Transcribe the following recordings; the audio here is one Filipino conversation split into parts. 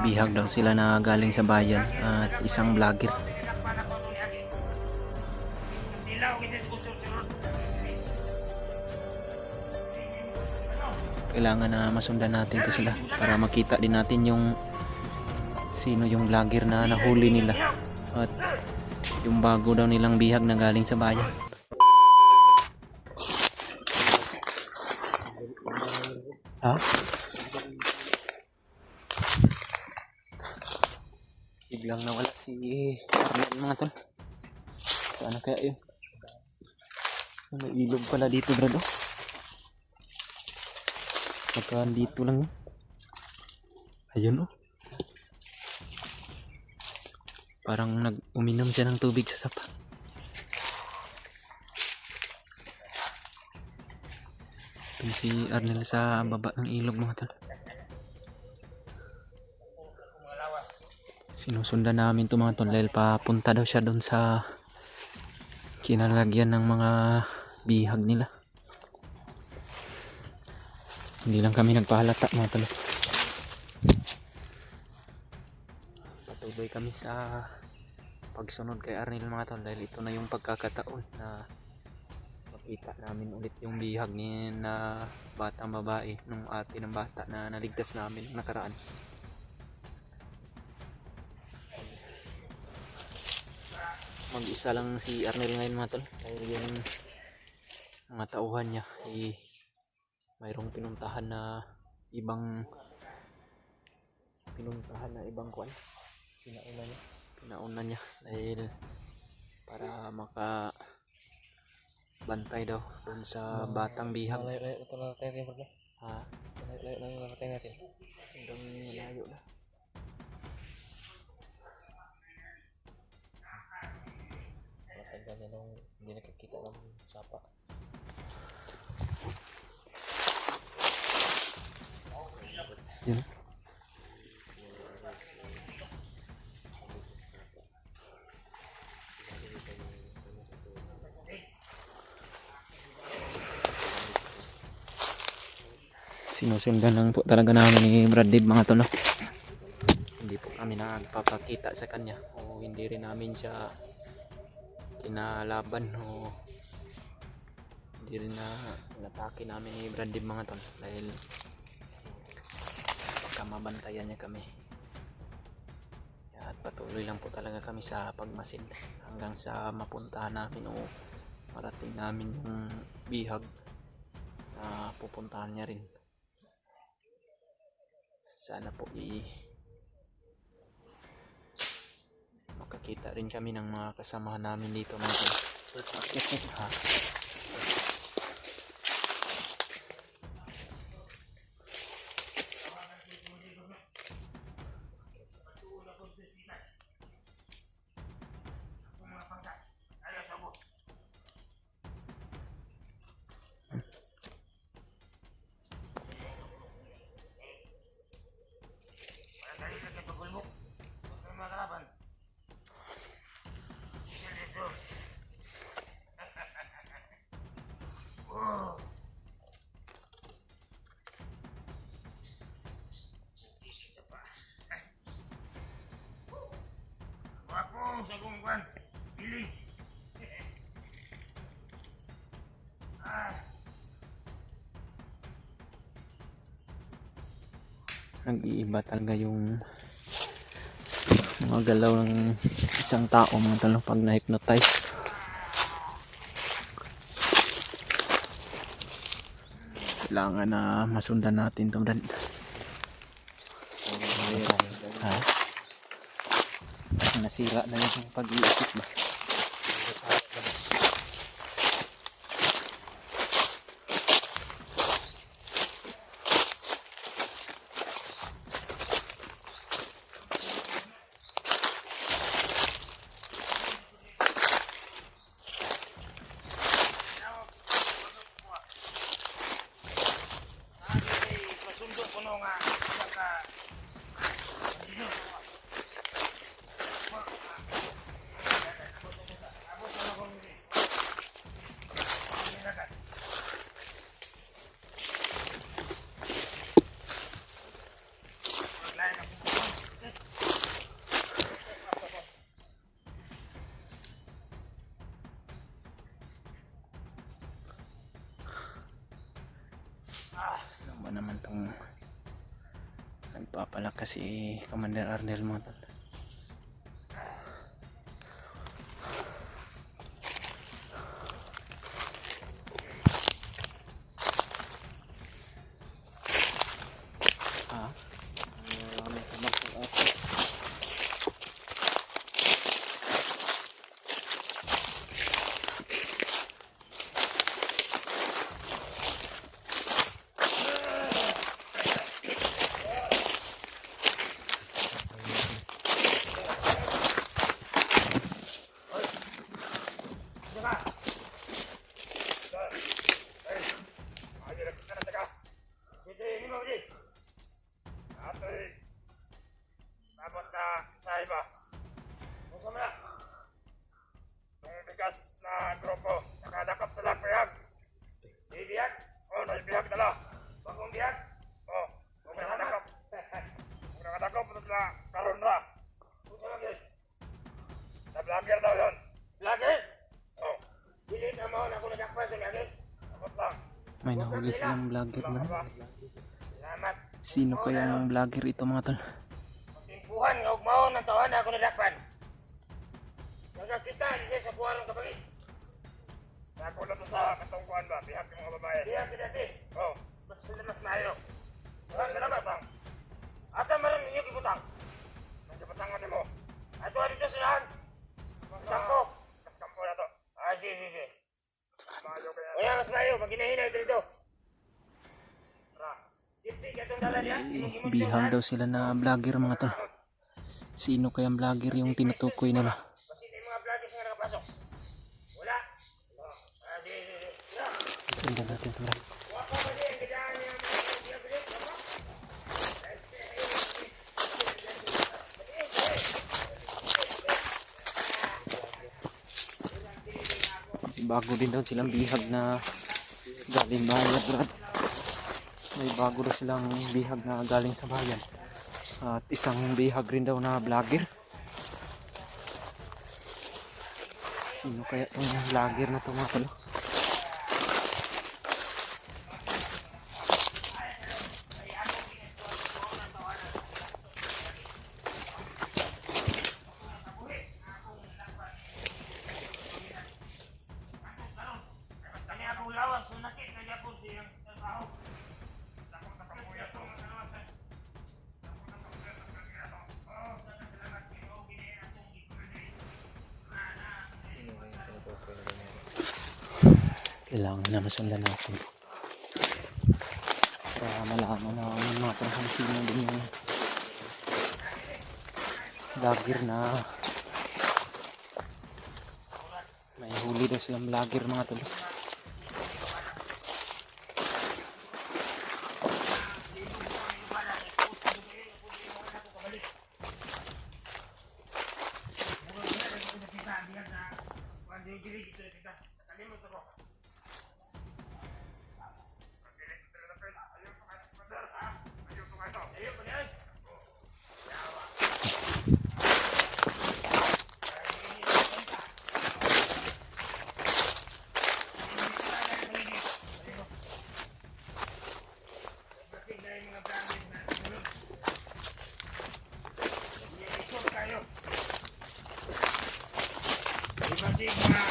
bihag daw sila na galing sa bayan at isang vlogger. Kailangan na masundan natin to sila para makita din natin yung sino yung vlogger na nahuli nila at yung bago daw nilang bihag na galing sa bayan. Ha? Biglang nawala si Arnel mga tol. Saan kaya yun? May ilog pala dito brado. Baka dito lang yun. Ayun oh. Parang nag-uminom siya ng tubig sa sapa. Ito si Arnel sa baba ng ilog mga tol. Sinusundan namin ito mga tol dahil papunta daw siya doon sa kinalagyan ng mga bihag nila. Hindi lang kami nagpahalata mga tol. Patuloy kami sa pagsunod kay Arnel mga tol dahil ito na yung pagkakataon na makita namin ulit yung bihag ni na batang babae nung ate ng bata na naligtas namin nakaraan. Mag-isa lang si Arnel ngayon mga tol dahil yung mga tauhan niya ay mayroong pinuntahan na ibang kuwan. Pinauna niya dahil para makabantay daw doon sa batang bihag. Ito na natin bro. Ha? Layo na natin. Hanggang malayo na. Matagal na nung hindi nakikita ng sapa. Yun. Sinusundan lang po talaga namin ni Brad Dave mga tol. Hindi po kami nagpapakita sa kanya o hindi rin namin siya kinalaban o hindi rin na natake namin ni Brad Dave mga tol dahil mabantayan niya kami. At patuloy lang po talaga kami sa pagmasid hanggang sa mapuntahan namin o marating namin yung bihag na pupuntahan niya rin. Sana po makakita rin kami ng mga kasamahan namin dito natin. Ha? Nag-iiba talaga yung mga galaw ng isang tao mga talo pag na-hypnotize. Kailangan na masundan natin ito. Ha? Nasira na yung pag-iisip ba? naman tong nagpapalakas si Commander Arnel mga tol. Vlogger daw yun. Vlogger? Oh. Dili na mo na ako nagakpan sa lagi. Abot lang. May nahuli silang vlogger man. Salamat. Sino kaya ang vlogger ito mga tol? Timpuhan nga ugmaw ng taon na ako nagakpan. Nagkakita niya sa buwan ng kapagid. Ako na to sa katungkuhan ba? Bihag yung mga babae. Bihag si dati. Oh. Mas nayo. Salamat bang. Ata maram ninyo kibutang. Nagkapatangan mo. Ato dito silahan. Kampo. Kampo na to. Ah, sige. Kaya mas mayo, pag hinahinay dito. Bihag daw sila na vlogger mga tol. Sino kaya ang vlogger yung tinutukoy nila? Wala. Sundan natin ito lang. Bago din daw silang bihag na galing bayan, Brad. May bago daw silang bihag na galing sa bayan. At isang bihag rin daw na vlogger. Sino kaya itong vlogger na ito mga tol? Kailangan na masundan natin para malaman na yung mga kung sino din yung vlogger na may huli daw silang vlogger mga tol. Kasi mga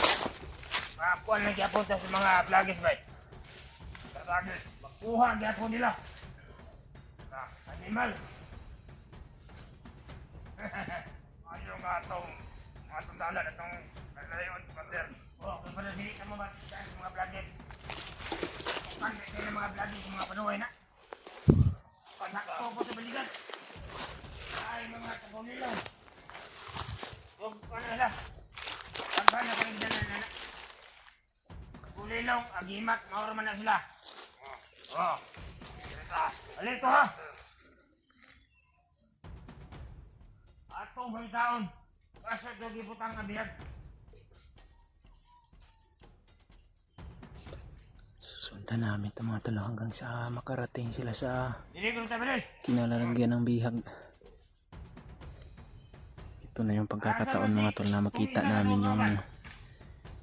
kuwan na gyapon sa mga vloggers ba? Vloggers, magkuha gyapon nila. Animal. Ayaw nga atong dalan atong nalayon pater. Oh, kung pala dili ka mo ba sa mga vloggers? Kung kaya mga vloggers mga panuway na. Panakto po sa balikan. Ay mga tabaw nila. Huwag pa nila. Pagkana pa rin dyan na kulilong, agimat, maurman na sila. Oh. Alito ha. Atong may taon. Kasi ito giputang abiyag. Sundan namin ito mga tol hanggang sa makarating sila sa Dili ko tabi. kinalalagyan ng bihag. Ito na yung pagkakataon mga tol na makita namin yung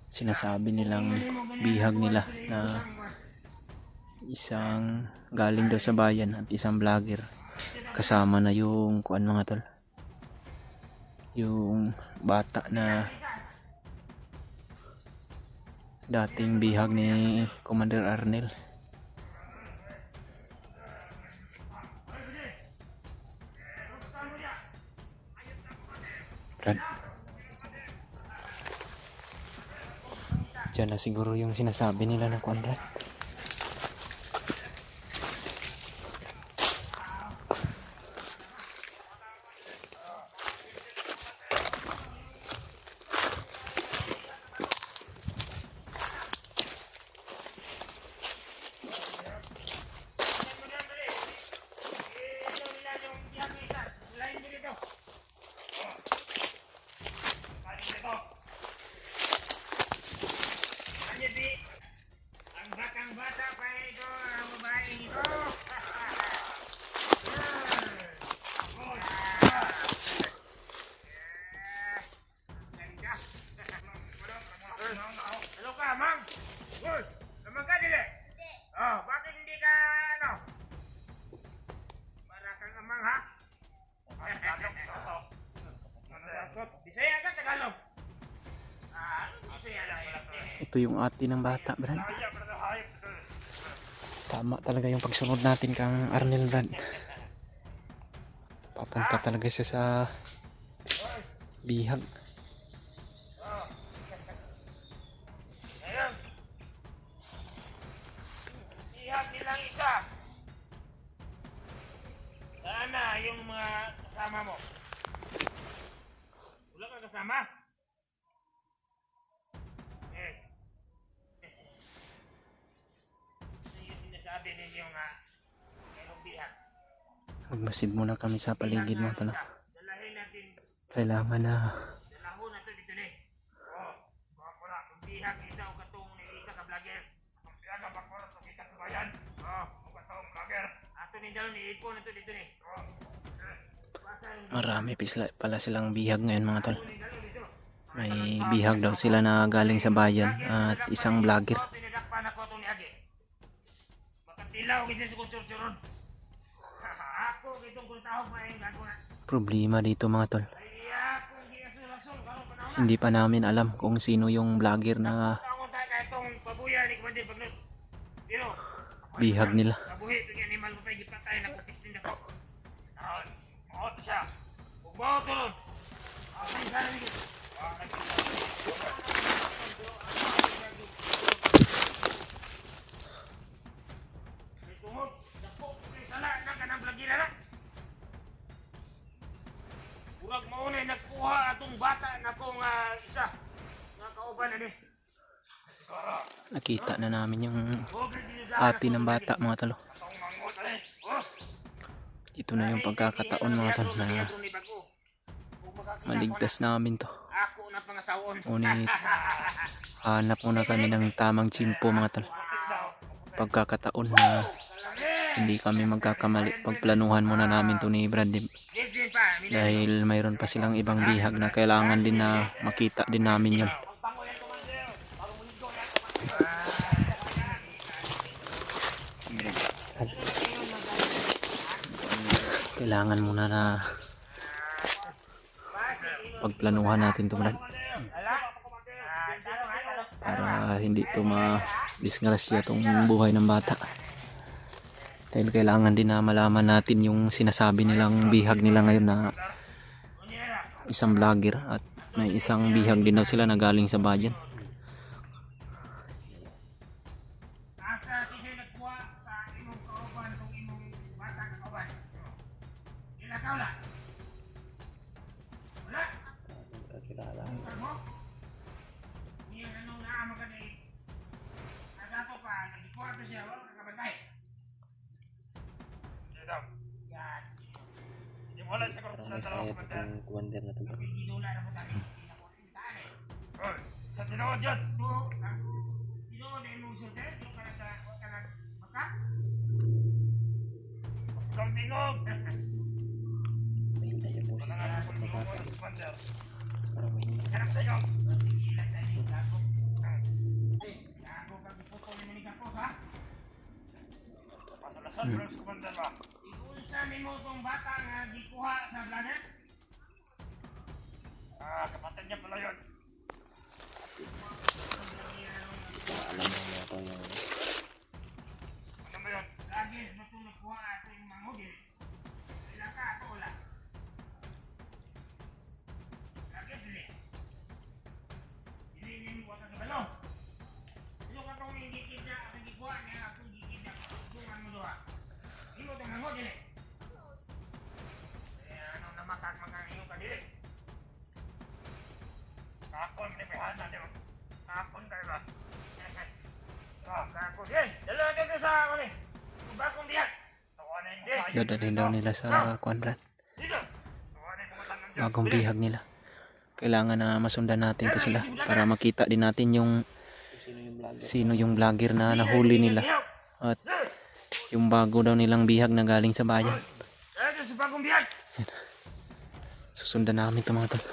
sinasabi nilang bihag nila na Isang galing daw sa bayan at isang vlogger. Kasama na yung kuan mga tol. Yung bata na dating bihag ni Commander Arnel. Brad. Diyan na siguro yung sinasabi nila na kuan, Brad. Ang bata pa ito, ang babae nito. Ano ka, Mang? Uy, naman ka dili? Oh, bakit hindi ka, ano? Para kang amang, ha? Bisaya ka, Tagalog? Bisaya lang pala. Ito yung ate ng bata, Brad. Tama talaga yung pagsunod natin kang Arnel, Brad. Papunta talaga siya sa bihag. Ayun. Bihag nilang isa. Sana yung mga kasama mo. Wala ka kasama? Sinasabi ninyo nga mayroong bihag. Magmasid muna kami sa paligid mga tol. Dalahin natin. Kailangan na Dalaho na to dito ni. Oh, bakura kung bihag isa o katong ni isa ka vlogger. Kung siya na bakura sa kita sa bayan. Oh, o katong vlogger. Ato ni dalon ni ipon na to dito ni. Oh. marami pala silang bihag ngayon mga tol. May bihag daw sila na galing sa bayan at isang vlogger. Tinadakpan ako itong ni Agi. Makatilaw kita sa kultur-turon. Ako itong kultahog maayong gago na. Problema dito mga tol. Hindi pa namin alam kung sino yung vlogger na bihag nila. Kabuhi ito yung animal mo tayo gipatay na patistin ako. Maot siya. Ubaw ito ron. Ay, sana nito. Tungod, dako, sala na ka ng vlogger na. Urag maunay nagkuha atong bata na kong isa. Nga kauban na ni. Nakita na namin yung ate ng bata mga tol. Ito na yung pagkakataon mga tol na maligtas namin to. Ngunit hanap muna kami ng tamang tsimpo mga tol. Pagkakataon na hindi kami magkakamali. Pagplanuhan muna namin to ni Brad dahil mayroon pa silang ibang bihag na kailangan din na makita din namin yun. Kailangan muna na pagplanuhan natin to Brad para hindi to ma-disgrasya tong buhay ng bata, dahil kailangan din na malaman natin yung sinasabi nilang bihag nila ngayon na isang vlogger at may isang bihag din daw sila na galing sa bayan. Commander na to. Sa tinood dyan. Tinood na yung sulte. Yung ka na baka. Kang tingog. Mahintay po siya sa bata. Parang mahintay. Sarap sa'yo. Gago kang iputol ni Monica ko, ha? natin mo. Kapon kayo ba? Oh, kapon. Yan, dalawa kayo sa ano eh. Bagong biyak. Tawa na hindi. Dadalhin daw nila sa kwadrat. Dito. Tawa na yung pumatang ng Diyos. Bagong bihag nila. Kailangan na masundan natin to sila para makita din natin yung sino yung vlogger na nahuli nila. At yung bago daw nilang bihag na galing sa bayan. Ito si bagong biyak. Susundan namin to mga tol.